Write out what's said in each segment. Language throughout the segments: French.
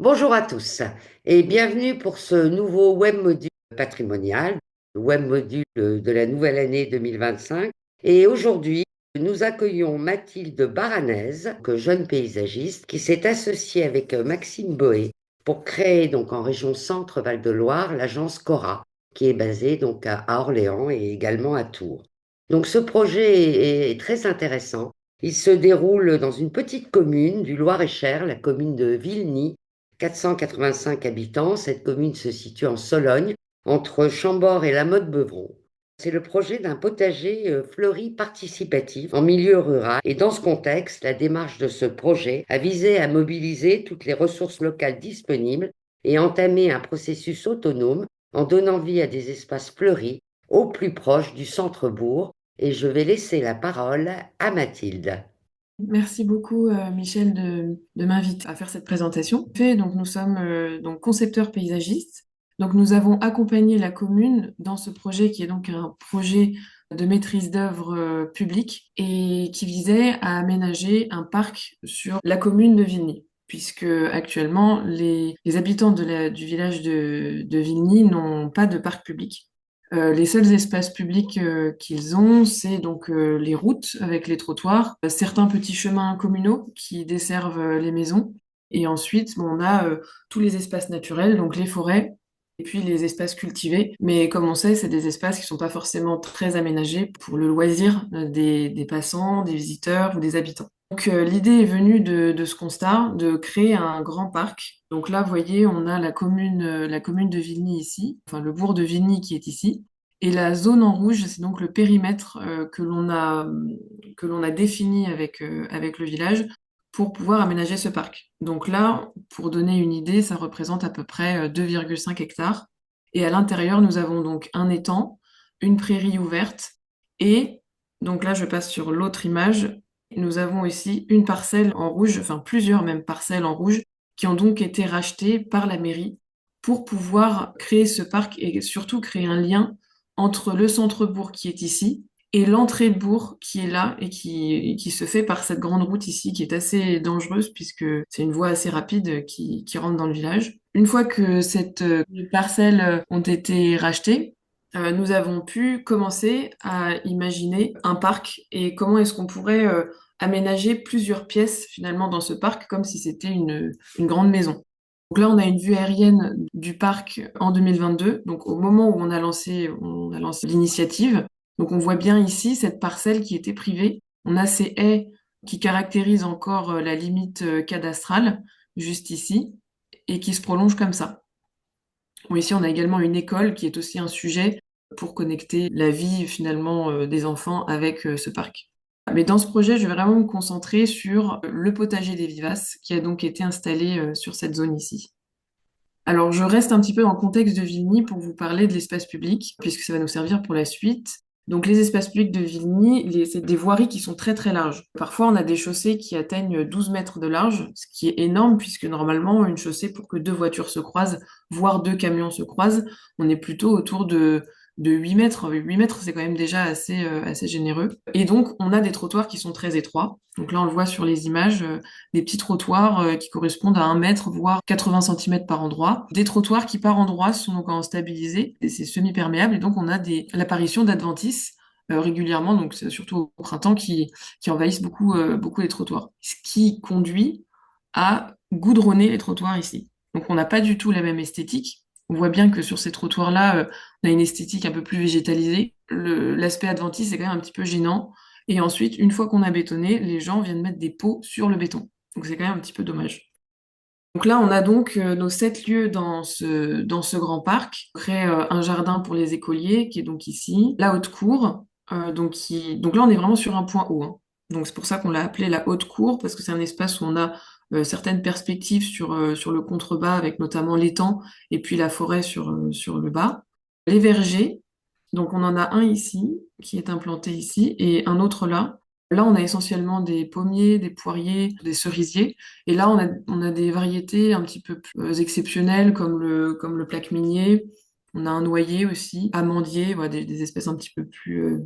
Bonjour à tous et bienvenue pour ce nouveau web module patrimonial, le web module de la nouvelle année 2025. Et aujourd'hui, nous accueillons Mathilde Baranèse, jeune paysagiste, qui s'est associée avec Maxime Boé pour créer donc en région Centre-Val de Loire l'agence Cora, qui est basée donc à Orléans et également à Tours. Donc ce projet est très intéressant. Il se déroule dans une petite commune du Loir-et-Cher, la commune de Vilny, 485 habitants. Cette commune se situe en Sologne, entre Chambord et La Motte-Beuvron. C'est le projet d'un potager fleuri participatif en milieu rural. Et dans ce contexte, la démarche de ce projet a visé à mobiliser toutes les ressources locales disponibles et entamer un processus autonome en donnant vie à des espaces fleuris au plus proche du centre-bourg. Et je vais laisser la parole à Mathilde. Merci beaucoup, Michel, de m'inviter à faire cette présentation. En fait, donc, nous sommes donc concepteurs paysagistes. Donc, nous avons accompagné la commune dans ce projet qui est donc un projet de maîtrise d'œuvre publique et qui visait à aménager un parc sur la commune de Vigny, puisque actuellement, les habitants du village de Vigny n'ont pas de parc public. Les seuls espaces publics qu'ils ont, c'est donc les routes avec les trottoirs, certains petits chemins communaux qui desservent les maisons, et ensuite bon, on a tous les espaces naturels, donc les forêts, et puis les espaces cultivés. Mais comme on sait, c'est des espaces qui sont pas forcément très aménagés pour le loisir des passants, des visiteurs ou des habitants. Donc l'idée est venue de ce constat, de créer un grand parc. Donc là, vous voyez, on a la commune de Vigny ici, enfin le bourg de Vigny qui est ici. Et la zone en rouge, c'est donc le périmètre que l'on a défini avec le village pour pouvoir aménager ce parc. Donc là, pour donner une idée, ça représente à peu près 2,5 hectares. Et à l'intérieur, nous avons donc un étang, une prairie ouverte et donc là, je passe sur l'autre image. Nous avons ici une parcelle en rouge, enfin plusieurs même parcelles en rouge, qui ont donc été rachetées par la mairie pour pouvoir créer ce parc et surtout créer un lien entre le centre-bourg qui est ici et l'entrée de bourg qui est là et qui se fait par cette grande route ici qui est assez dangereuse puisque c'est une voie assez rapide qui rentre dans le village. Une fois que les parcelles ont été rachetées, nous avons pu commencer à imaginer un parc et comment est-ce qu'on pourrait aménager plusieurs pièces finalement dans ce parc comme si c'était une grande maison. Donc là, on a une vue aérienne du parc en 2022, donc au moment où on a lancé l'initiative. Donc on voit bien ici cette parcelle qui était privée. On a ces haies qui caractérisent encore la limite cadastrale, juste ici, et qui se prolongent comme ça. Bon, ici, on a également une école qui est aussi un sujet pour connecter la vie finalement des enfants avec ce parc. Mais dans ce projet, je vais vraiment me concentrer sur le potager des vivaces qui a donc été installé sur cette zone ici. Alors, je reste un petit peu dans le contexte de Vigny pour vous parler de l'espace public, puisque ça va nous servir pour la suite. Donc, les espaces publics de Vigny, c'est des voiries qui sont très très larges. Parfois, on a des chaussées qui atteignent 12 mètres de large, ce qui est énorme, puisque normalement, une chaussée, pour que deux voitures se croisent, voire deux camions se croisent, on est plutôt autour de 8 mètres. 8 mètres, c'est quand même déjà assez généreux. Et donc, on a des trottoirs qui sont très étroits. Donc là, on le voit sur les images, des petits trottoirs qui correspondent à 1 mètre, voire 80 centimètres par endroit. Des trottoirs qui, par endroit, sont donc en stabilisé, et c'est semi-perméable, et donc on a l'apparition d'adventices régulièrement, donc c'est surtout au printemps, qui envahissent beaucoup les trottoirs. Ce qui conduit à goudronner les trottoirs ici. Donc on n'a pas du tout la même esthétique. On voit bien que sur ces trottoirs-là, on a une esthétique un peu plus végétalisée. L'aspect adventice est quand même un petit peu gênant. Et ensuite, une fois qu'on a bétonné, les gens viennent mettre des pots sur le béton. Donc c'est quand même un petit peu dommage. Donc là, on a donc nos 7 lieux dans ce grand parc. On crée un jardin pour les écoliers, qui est donc ici. La haute cour, donc là, on est vraiment sur un point haut, hein. Donc c'est pour ça qu'on l'a appelé la haute cour, parce que c'est un espace où on a certaines perspectives sur le contrebas, avec notamment l'étang et puis la forêt sur le bas. Les vergers, donc on en a un ici, qui est implanté ici, et un autre là. Là, on a essentiellement des pommiers, des poiriers, des cerisiers. Et là, on a des variétés un petit peu plus exceptionnelles, comme le plaque minier. On a un noyer aussi, amandier, voilà, des espèces un petit peu plus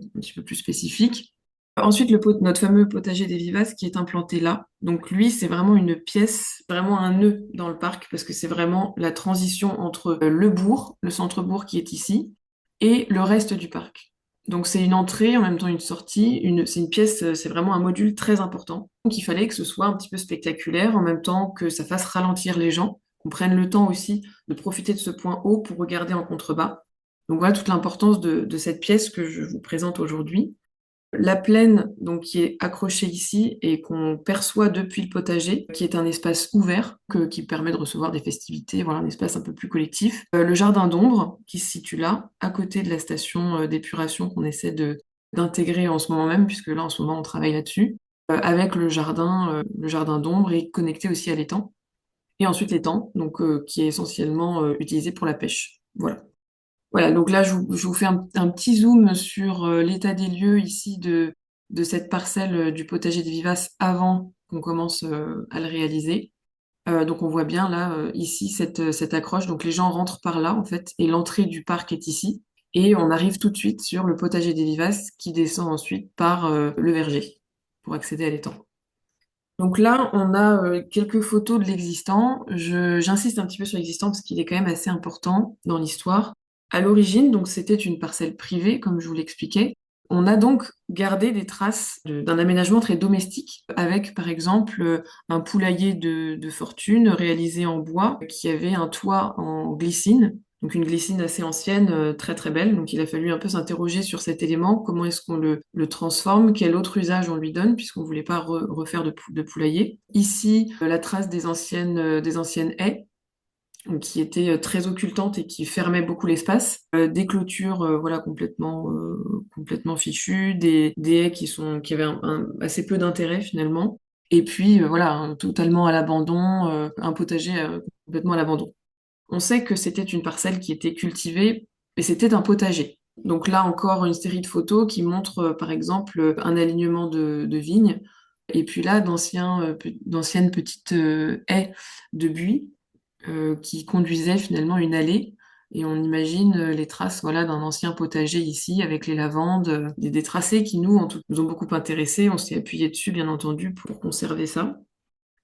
spécifiques. Ensuite, notre fameux potager des Vivaces qui est implanté là. Donc lui, c'est vraiment une pièce, vraiment un nœud dans le parc parce que c'est vraiment la transition entre le bourg, le centre-bourg qui est ici, et le reste du parc. Donc c'est une entrée, en même temps une sortie, c'est une pièce, c'est vraiment un module très important. Donc il fallait que ce soit un petit peu spectaculaire, en même temps que ça fasse ralentir les gens, qu'on prenne le temps aussi de profiter de ce point haut pour regarder en contrebas. Donc voilà toute l'importance de cette pièce que je vous présente aujourd'hui. La plaine, donc, qui est accrochée ici et qu'on perçoit depuis le potager, qui est un espace ouvert qui permet de recevoir des festivités, voilà, un espace un peu plus collectif. Le jardin d'ombre, qui se situe là, à côté de la station d'épuration qu'on essaie d'intégrer en ce moment même, puisque là, en ce moment, on travaille là-dessus, avec le jardin d'ombre et connecté aussi à l'étang. Et ensuite l'étang, donc, qui est essentiellement utilisé pour la pêche. Voilà. Voilà, donc là, je vous fais un petit zoom sur l'état des lieux ici de cette parcelle du potager des Vivaces avant qu'on commence à le réaliser. Donc on voit bien là, ici, cette accroche. Donc les gens rentrent par là, en fait, et l'entrée du parc est ici. Et on arrive tout de suite sur le potager des Vivaces qui descend ensuite par le verger pour accéder à l'étang. Donc là, on a quelques photos de l'existant. J'insiste un petit peu sur l'existant parce qu'il est quand même assez important dans l'histoire. À l'origine, donc c'était une parcelle privée, comme je vous l'expliquais. On a donc gardé des traces d'un aménagement très domestique, avec par exemple un poulailler de fortune réalisé en bois, qui avait un toit en glycine, donc une glycine assez ancienne, très très belle. Donc il a fallu un peu s'interroger sur cet élément, comment est-ce qu'on le transforme, quel autre usage on lui donne, puisqu'on ne voulait pas refaire de poulailler. Ici, la trace des anciennes haies, donc qui étaient très occultantes et qui fermaient beaucoup l'espace. Des clôtures voilà, complètement fichues, des haies qui avaient assez peu d'intérêt finalement. Et puis voilà, totalement à l'abandon, un potager complètement à l'abandon. On sait que c'était une parcelle qui était cultivée et c'était un potager. Donc là encore, une série de photos qui montrent par exemple un alignement de vignes et puis là d'anciennes petites haies de buis qui conduisaient finalement une allée. Et on imagine les traces voilà, d'un ancien potager ici avec les lavandes, des tracés qui nous ont beaucoup intéressés. On s'est appuyé dessus bien entendu pour conserver ça.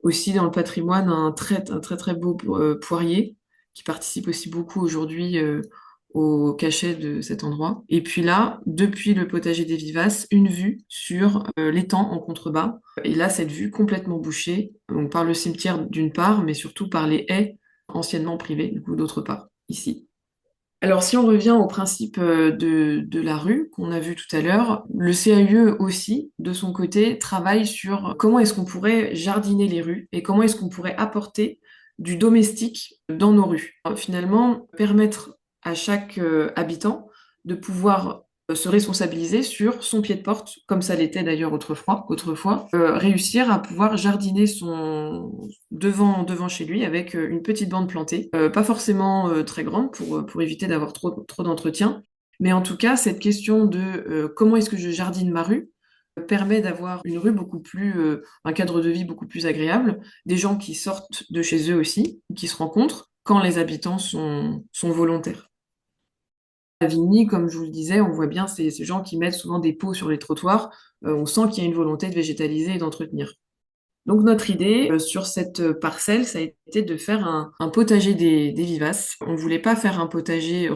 Aussi dans le patrimoine, un très très beau poirier qui participe aussi beaucoup aujourd'hui au cachet de cet endroit. Et puis là, depuis le potager des Vivaces, une vue sur l'étang en contrebas. Et là, cette vue complètement bouchée, donc par le cimetière d'une part, mais surtout par les haies anciennement privées, du coup, d'autre part, ici. Alors, si on revient au principe de la rue qu'on a vu tout à l'heure, le CAUE aussi, de son côté, travaille sur comment est-ce qu'on pourrait jardiner les rues et comment est-ce qu'on pourrait apporter du domestique dans nos rues. Finalement, permettre à chaque habitant de pouvoir se responsabiliser sur son pied de porte, comme ça l'était d'ailleurs autrefois, réussir à pouvoir jardiner son devant chez lui avec une petite bande plantée, pas forcément très grande pour éviter d'avoir trop d'entretien, mais en tout cas cette question de comment est-ce que je jardine ma rue permet d'avoir une rue un cadre de vie beaucoup plus agréable, des gens qui sortent de chez eux aussi, qui se rencontrent quand les habitants sont volontaires. À Vigny, comme je vous le disais, on voit bien ces gens qui mettent souvent des pots sur les trottoirs. On sent qu'il y a une volonté de végétaliser et d'entretenir. Donc notre idée sur cette parcelle, ça a été de faire un potager des Vivaces. On ne voulait pas refaire un potager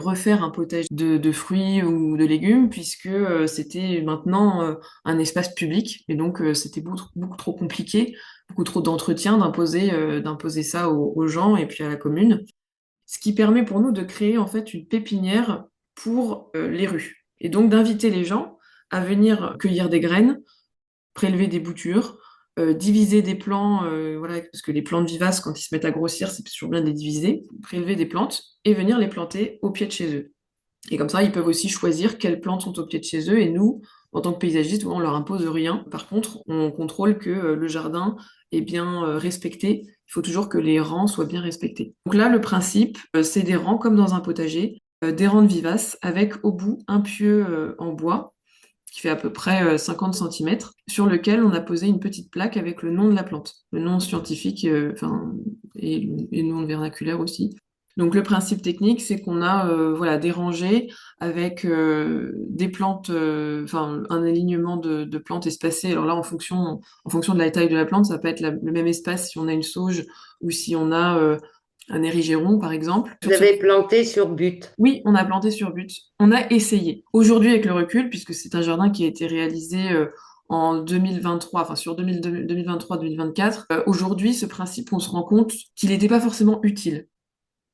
de fruits ou de légumes, puisque c'était maintenant un espace public, et donc c'était beaucoup trop compliqué, beaucoup trop d'entretien d'imposer ça aux gens et puis à la commune. Ce qui permet pour nous de créer en fait une pépinière pour les rues. Et donc d'inviter les gens à venir cueillir des graines, prélever des boutures, diviser des plants, voilà, parce que les plantes vivaces, quand ils se mettent à grossir, c'est toujours bien de les diviser, prélever des plantes et venir les planter au pied de chez eux. Et comme ça, ils peuvent aussi choisir quelles plantes sont au pied de chez eux, et nous, en tant que paysagistes, on leur impose rien. Par contre, on contrôle que le jardin est bien respecté. Il faut toujours que les rangs soient bien respectés. Donc là, le principe, c'est des rangs comme dans un potager, des rangs de vivaces, avec au bout un pieu en bois qui fait à peu près 50 centimètres, sur lequel on a posé une petite plaque avec le nom de la plante, le nom scientifique, et le nom vernaculaire aussi. Donc le principe technique, c'est qu'on a voilà des rangées avec des plantes, enfin un alignement de plantes espacées. Alors là, en fonction de la taille de la plante, ça peut être le même espace si on a une sauge ou si on a un érigéron, par exemple. Vous avez planté sur but. Oui, on a planté sur but. On a essayé. Aujourd'hui, avec le recul, puisque c'est un jardin qui a été réalisé en 2023, enfin sur 2023-2024, aujourd'hui, ce principe, on se rend compte qu'il n'était pas forcément utile.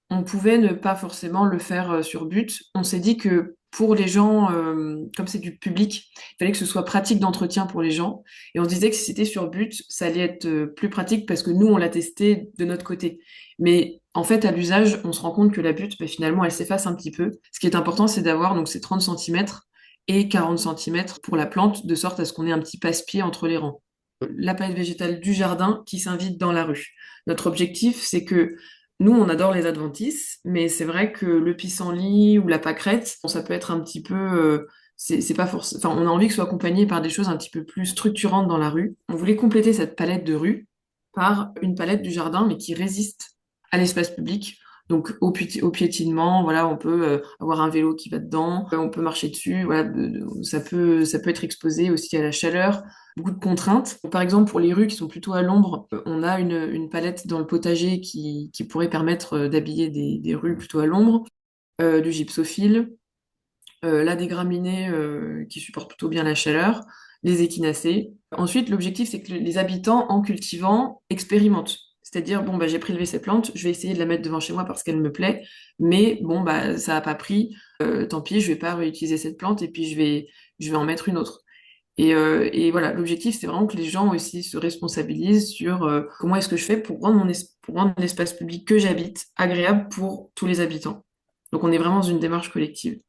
On pouvait ne pas forcément le faire sur but. On s'est dit que pour les gens, comme c'est du public, il fallait que ce soit pratique d'entretien pour les gens. Et on se disait que si c'était sur but, ça allait être plus pratique parce que nous, on l'a testé de notre côté. Mais en fait, à l'usage, on se rend compte que la butte, bah, finalement, elle s'efface un petit peu. Ce qui est important, c'est d'avoir donc ces 30 centimètres et 40 centimètres pour la plante, de sorte à ce qu'on ait un petit passe-pied entre les rangs. La palette végétale du jardin qui s'invite dans la rue. Notre objectif, c'est que nous, on adore les adventices, mais c'est vrai que le pissenlit ou la pâquerette, bon, ça peut être un petit peu, c'est pas forcément, enfin, on a envie que ce soit accompagné par des choses un petit peu plus structurantes dans la rue. On voulait compléter cette palette de rue par une palette du jardin, mais qui résiste à l'espace public. Donc au piétinement, voilà, on peut avoir un vélo qui va dedans, on peut marcher dessus, voilà, ça peut être exposé aussi à la chaleur, beaucoup de contraintes. Par exemple, pour les rues qui sont plutôt à l'ombre, on a une palette dans le potager qui pourrait permettre d'habiller des rues plutôt à l'ombre, du gypsophile, la dégraminée qui supporte plutôt bien la chaleur, les échinacées. Ensuite, l'objectif, c'est que les habitants, en cultivant, expérimentent. C'est-à-dire, bon, bah, j'ai prélevé ces plantes, je vais essayer de la mettre devant chez moi parce qu'elle me plaît, mais bon, bah, ça n'a pas pris, tant pis, je vais pas réutiliser cette plante et puis je vais en mettre une autre. Et voilà, l'objectif, c'est vraiment que les gens aussi se responsabilisent sur comment est-ce que je fais pour rendre pour rendre l'espace public que j'habite agréable pour tous les habitants. Donc on est vraiment dans une démarche collective.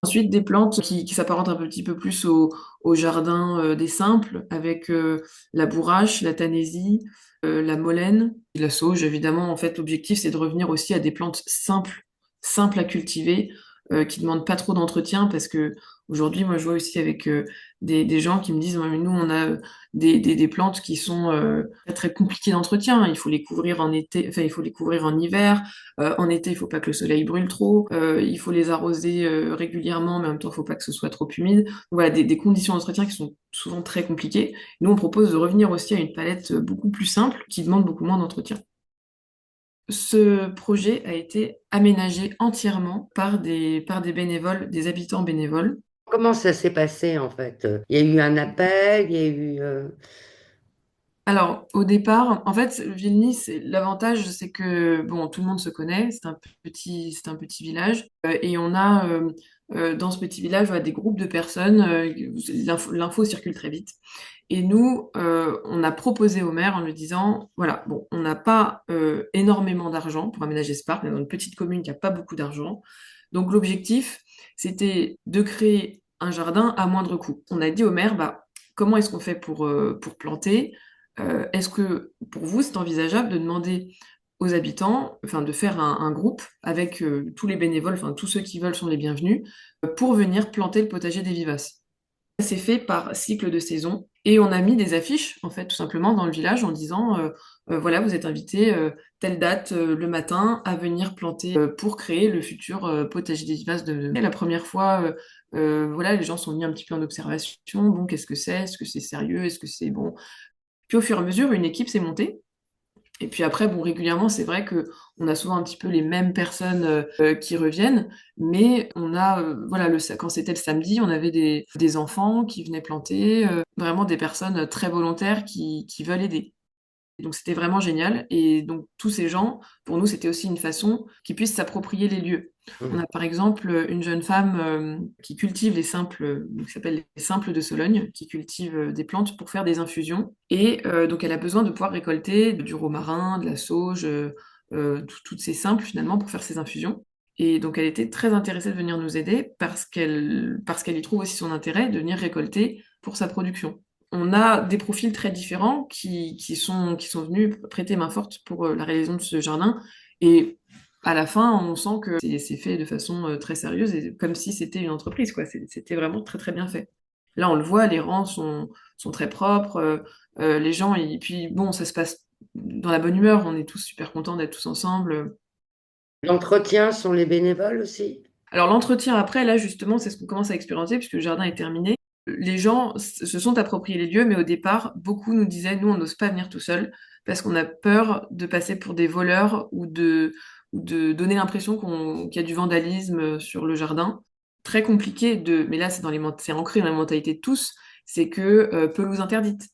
Ensuite, des plantes qui s'apparentent un petit peu plus au jardin des simples, avec la bourrache, la tanésie, la molène, la sauge. Évidemment, en fait, l'objectif, c'est de revenir aussi à des plantes simples à cultiver, qui demandent pas trop d'entretien, parce que aujourd'hui, moi, je vois aussi avec des gens qui me disent, ouais, mais nous, on a des plantes qui sont très, très compliquées d'entretien. Il faut les couvrir en été, enfin, il faut les couvrir en hiver. En été, il faut pas que le soleil brûle trop. Il faut les arroser régulièrement, mais en même temps, il faut pas que ce soit trop humide. Donc, voilà, des conditions d'entretien qui sont souvent très compliquées. Nous, on propose de revenir aussi à une palette beaucoup plus simple, qui demande beaucoup moins d'entretien. Ce projet a été aménagé entièrement par des bénévoles, des habitants bénévoles. Comment ça s'est passé en fait? Il y a eu un appel, il y a eu... Alors, au départ, en fait, Vilny, l'avantage, c'est que bon, tout le monde se connaît, c'est un petit village, et on a dans ce petit village voilà, des groupes de personnes. L'info circule très vite, et nous, on a proposé au maire en lui disant, voilà, bon, on n'a pas énormément d'argent pour aménager ce parc, on est dans une petite commune qui n'a pas beaucoup d'argent, donc l'objectif, c'était de créer un jardin à moindre coût. On a dit au maire, bah, comment est-ce qu'on fait pour planter? Est-ce que pour vous, c'est envisageable de demander aux habitants, enfin de faire un groupe avec tous les bénévoles, enfin tous ceux qui veulent sont les bienvenus, pour venir planter le potager des vivaces? C'est fait par cycle de saison et on a mis des affiches en fait tout simplement dans le village en disant voilà, vous êtes invités telle date le matin à venir planter pour créer le futur potager des vivaces de... Et la première fois voilà, les gens sont venus un petit peu en observation, bon, qu'est-ce que c'est, est-ce que c'est sérieux, est-ce que c'est bon. Puis au fur et à mesure, une équipe s'est montée. Et puis après, bon, régulièrement, c'est vrai que on a souvent un petit peu les mêmes personnes qui reviennent, mais on a, voilà, quand c'était le samedi, on avait des enfants qui venaient planter, vraiment des personnes très volontaires qui veulent aider. Donc c'était vraiment génial. Et donc tous ces gens, pour nous, c'était aussi une façon qu'ils puissent s'approprier les lieux. On a par exemple une jeune femme qui cultive les simples, qui s'appelle les simples de Sologne, qui cultive des plantes pour faire des infusions. Et donc elle a besoin de pouvoir récolter du romarin, de la sauge, toutes ces simples finalement pour faire ces infusions. Et donc elle était très intéressée de venir nous aider parce qu'elle y trouve aussi son intérêt de venir récolter pour sa production. On a des profils très différents qui sont venus prêter main forte pour la réalisation de ce jardin. Et à la fin, on sent que c'est fait de façon très sérieuse et comme si c'était une entreprise, quoi. C'était vraiment très très bien fait. Là, on le voit, les rangs sont très propres, les gens, et puis bon, ça se passe dans la bonne humeur, on est tous super contents d'être tous ensemble. L'entretien sont les bénévoles aussi? Alors l'entretien après, là justement, c'est ce qu'on commence à expérimenter puisque le jardin est terminé. Les gens se sont appropriés les lieux, mais au départ, beaucoup nous disaient, nous, on n'ose pas venir tout seul parce qu'on a peur de passer pour des voleurs ou de donner l'impression qu'il y a du vandalisme sur le jardin. Très compliqué mais là, c'est ancré dans la mentalité de tous, c'est que pelouse interdite.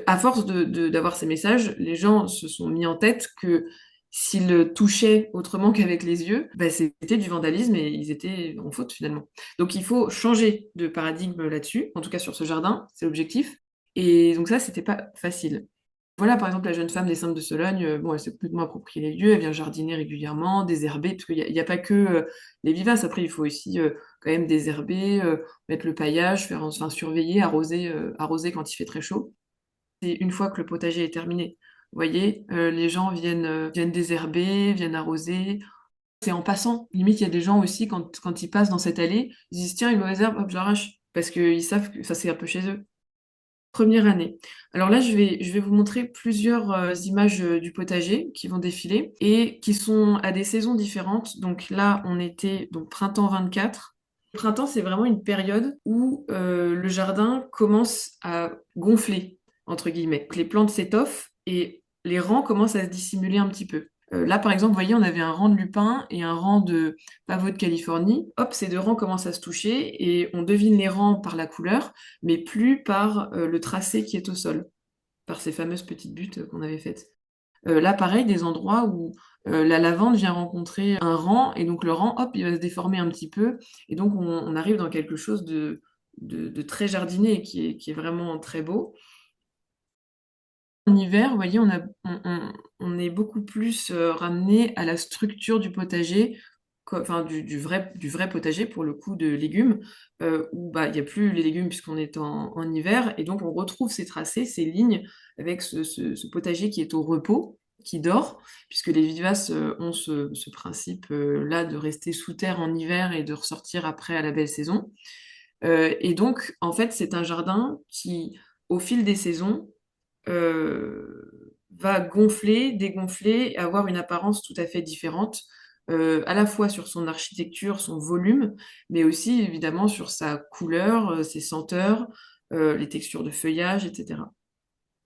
À force d'avoir ces messages, les gens se sont mis en tête que s'ils le touchaient autrement qu'avec les yeux, bah, c'était du vandalisme et ils étaient en faute finalement. Donc il faut changer de paradigme là-dessus, en tout cas sur ce jardin, c'est l'objectif. Et donc ça, c'était pas facile. Voilà, par exemple, la jeune femme des Saintes de Sologne, bon, elle s'est complètement approprié les lieux, elle vient jardiner régulièrement, désherber, parce qu'il y a pas que les vivaces, après il faut aussi quand même désherber, mettre le paillage, enfin, surveiller, arroser quand il fait très chaud. C'est une fois que le potager est terminé. Vous voyez, les gens viennent désherber, viennent arroser. C'est en passant. Limite, il y a des gens aussi, quand ils passent dans cette allée, ils disent, tiens, une mauvaise herbe, hop, j'arrache. Parce qu'ils savent que ça, c'est un peu chez eux. Première année. Alors là, je vais vous montrer plusieurs images du potager qui vont défiler et qui sont à des saisons différentes. Donc là, on était donc printemps 24. Le printemps, c'est vraiment une période où le jardin commence à gonfler, entre guillemets. Donc, les plantes s'étoffent et les rangs commencent à se dissimuler un petit peu. Là, par exemple, vous voyez, on avait un rang de lupin et un rang de pavot de Californie. Hop, ces deux rangs commencent à se toucher et on devine les rangs par la couleur, mais plus par le tracé qui est au sol, par ces fameuses petites buttes qu'on avait faites. Là, pareil, des endroits où la lavande vient rencontrer un rang, et donc le rang, hop, il va se déformer un petit peu, et donc on arrive dans quelque chose de très jardiné, qui est vraiment très beau. En hiver, vous voyez, on est beaucoup plus ramené à la structure du potager, enfin du vrai potager pour le coup de légumes, où bah, il n'y a plus les légumes puisqu'on est en hiver, et donc on retrouve ces tracés, ces lignes, avec ce potager qui est au repos, qui dort, puisque les vivaces ont ce principe-là de rester sous terre en hiver et de ressortir après à la belle saison. Et donc, en fait, c'est un jardin qui, au fil des saisons, va gonfler, dégonfler, avoir une apparence tout à fait différente, à la fois sur son architecture, son volume, mais aussi évidemment sur sa couleur, ses senteurs, les textures de feuillage, etc.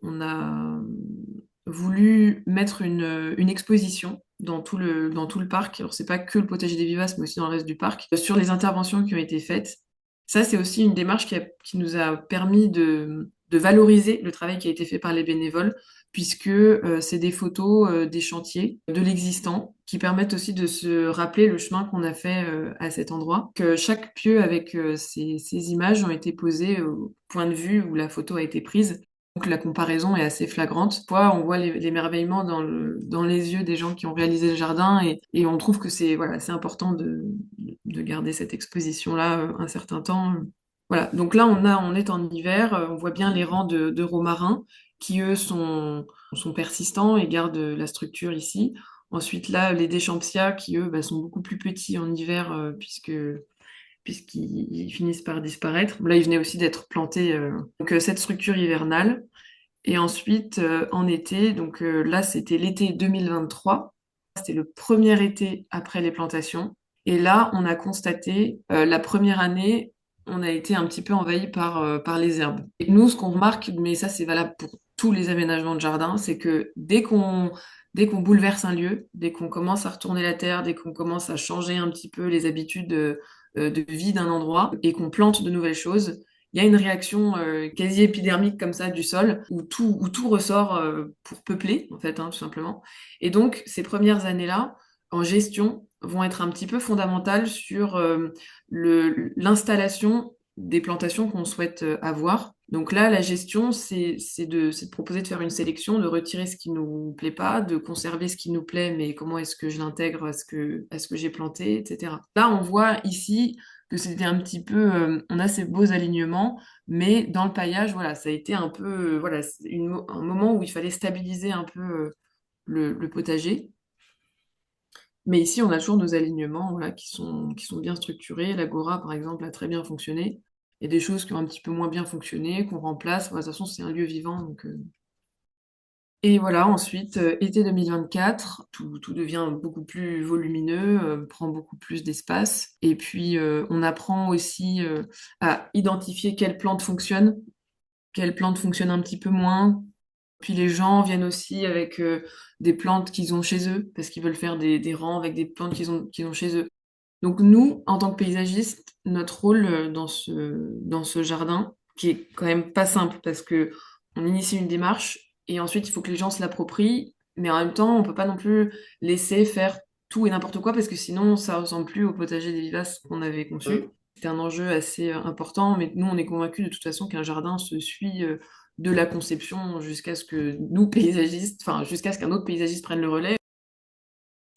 On a voulu mettre une exposition dans tout le parc. Alors, c'est pas que le potager des vivaces, mais aussi dans le reste du parc, sur les interventions qui ont été faites. Ça, c'est aussi une démarche qui nous a permis de valoriser le travail qui a été fait par les bénévoles, puisque c'est des photos des chantiers, de l'existant, qui permettent aussi de se rappeler le chemin qu'on a fait à cet endroit. Que chaque pieu avec ces images ont été posées au point de vue où la photo a été prise. Donc la comparaison est assez flagrante. On voit l'émerveillement dans les yeux des gens qui ont réalisé le jardin et on trouve que c'est voilà, c'est important de garder cette exposition-là un certain temps. Voilà, donc là on est en hiver, on voit bien les rangs de romarins qui eux sont persistants et gardent la structure ici. Ensuite là, les Deschampsia qui eux bah, sont beaucoup plus petits en hiver puisqu'ils finissent par disparaître. Là, ils venaient aussi d'être plantés. Donc cette structure hivernale. Et ensuite, en été, donc là, c'était l'été 2023. C'était le premier été après les plantations. Et là, on a constaté, la première année, on a été un petit peu envahi par les herbes. Et nous, ce qu'on remarque, mais ça c'est valable pour tous les aménagements de jardin, c'est que dès qu'on bouleverse un lieu, dès qu'on commence à retourner la terre, dès qu'on commence à changer un petit peu les habitudes de vie d'un endroit et qu'on plante de nouvelles choses, il y a une réaction quasi épidermique comme ça du sol où tout ressort pour peupler, en fait, hein, tout simplement. Et donc, ces premières années-là, en gestion, vont être un petit peu fondamentales sur l'installation des plantations qu'on souhaite avoir. Donc là, la gestion, c'est de proposer de faire une sélection, de retirer ce qui nous plaît pas, de conserver ce qui nous plaît, mais comment est-ce que je l'intègre à ce que j'ai planté, etc. Là, on voit ici que c'était un petit peu, on a ces beaux alignements, mais dans le paillage, voilà, ça a été un peu, voilà, un moment où il fallait stabiliser un peu le potager. Mais ici, on a toujours nos alignements, voilà, qui sont bien structurés. L'Agora, par exemple, a très bien fonctionné. Il y a des choses qui ont un petit peu moins bien fonctionné, qu'on remplace. Voilà, de toute façon, c'est un lieu vivant, donc Et voilà, ensuite, été 2024, tout devient beaucoup plus volumineux, prend beaucoup plus d'espace. Et puis, on apprend aussi à identifier quelles plantes fonctionnent un petit peu moins. Puis les gens viennent aussi avec des plantes qu'ils ont chez eux, parce qu'ils veulent faire des rangs avec des plantes qu'ils ont chez eux. Donc nous, en tant que paysagistes, notre rôle dans ce jardin, qui est quand même pas simple, parce que on initie une démarche, et ensuite il faut que les gens se l'approprient, mais en même temps, on peut pas non plus laisser faire tout et n'importe quoi, parce que sinon ça ressemble plus au potager des vivaces qu'on avait conçu. Mm. C'était un enjeu assez important, mais nous on est convaincus de toute façon qu'un jardin se suit de la conception jusqu'à ce que nous, paysagistes, enfin jusqu'à ce qu'un autre paysagiste prenne le relais.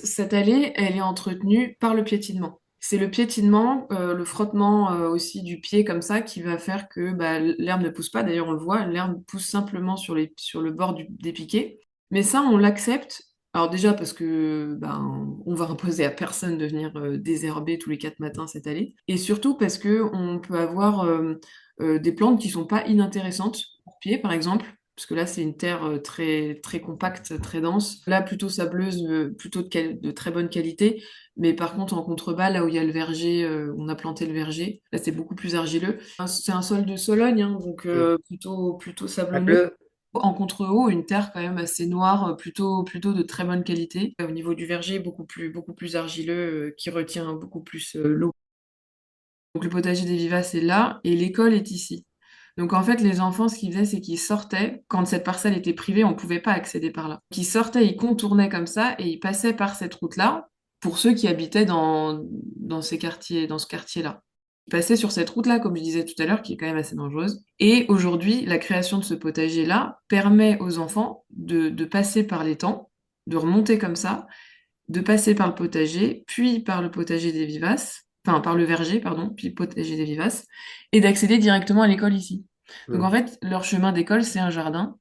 Cette allée, elle est entretenue par le piétinement. C'est le piétinement, le frottement aussi du pied comme ça qui va faire que bah, l'herbe ne pousse pas. D'ailleurs, on le voit, l'herbe pousse simplement sur le bord des piquets. Mais ça, on l'accepte. Alors déjà parce que ben, on va imposer à personne de venir désherber tous les 4 matins cette allée. Et surtout parce que on peut avoir des plantes qui sont pas inintéressantes pour pied, par exemple. Parce que là, c'est une terre très, très compacte, très dense. Là, plutôt sableuse, plutôt de très bonne qualité. Mais par contre, en contrebas, là où il y a le verger, on a planté le verger, là, c'est beaucoup plus argileux. C'est un sol de Sologne, hein, donc Mm. plutôt sablonneux. Bleu. En contre-haut, une terre quand même assez noire, plutôt de très bonne qualité. Au niveau du verger, beaucoup plus argileux, qui retient beaucoup plus l'eau. Donc le potager des vivaces est là et l'école est ici. Donc en fait, les enfants, ce qu'ils faisaient, c'est qu'ils sortaient. Quand cette parcelle était privée, on ne pouvait pas accéder par là. Ils sortaient, ils contournaient comme ça et ils passaient par cette route-là pour ceux qui habitaient dans ces quartiers, dans ce quartier-là. Ils passaient sur cette route-là, comme je disais tout à l'heure, qui est quand même assez dangereuse. Et aujourd'hui, la création de ce potager-là permet aux enfants de passer par l'étang, de remonter comme ça, de passer par le potager, puis par le potager des vivaces, enfin par le verger, pardon, puis le potager des vivaces, et d'accéder directement à l'école ici. Donc en Mm. fait, leur chemin d'école, c'est un jardin.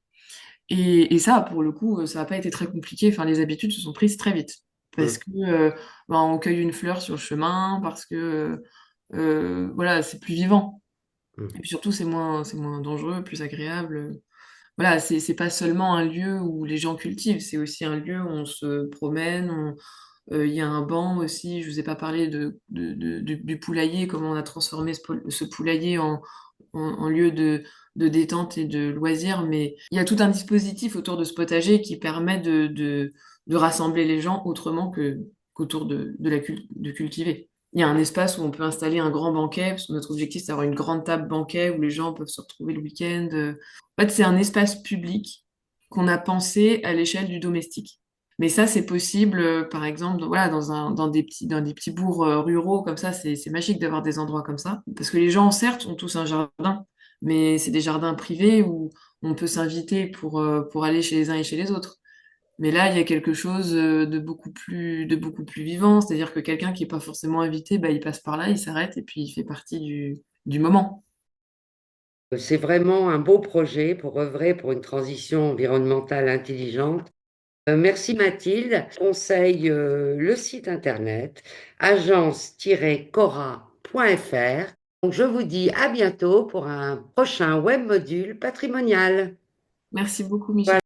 Et ça, pour le coup, ça n'a pas été très compliqué. Enfin, les habitudes se sont prises très vite. Parce Mm. que ben, on cueille une fleur sur le chemin, parce que voilà, c'est plus vivant. Mm. Et puis surtout, c'est moins dangereux, plus agréable. Voilà, c'est pas seulement un lieu où les gens cultivent, c'est aussi un lieu où on se promène, il y a un banc aussi, je vous ai pas parlé du poulailler, comment on a transformé ce poulailler en lieu de détente et de loisirs, mais il y a tout un dispositif autour de ce potager qui permet de rassembler les gens autrement qu'autour de cultiver. Il y a un espace où on peut installer un grand banquet, parce que notre objectif c'est d'avoir une grande table banquet où les gens peuvent se retrouver le week-end. En fait, c'est un espace public qu'on a pensé à l'échelle du domestique. Mais ça, c'est possible, par exemple, voilà, dans des petits bourgs ruraux comme ça, c'est magique d'avoir des endroits comme ça. Parce que les gens, certes, ont tous un jardin, mais c'est des jardins privés où on peut s'inviter pour aller chez les uns et chez les autres. Mais là, il y a quelque chose de beaucoup plus vivant, c'est-à-dire que quelqu'un qui n'est pas forcément invité, bah, il passe par là, il s'arrête et puis il fait partie du moment. C'est vraiment un beau projet pour œuvrer pour une transition environnementale intelligente. Merci Mathilde. Je conseille le site internet agence-cora.fr. Donc je vous dis à bientôt pour un prochain web module patrimonial. Merci beaucoup, Michel. Voilà.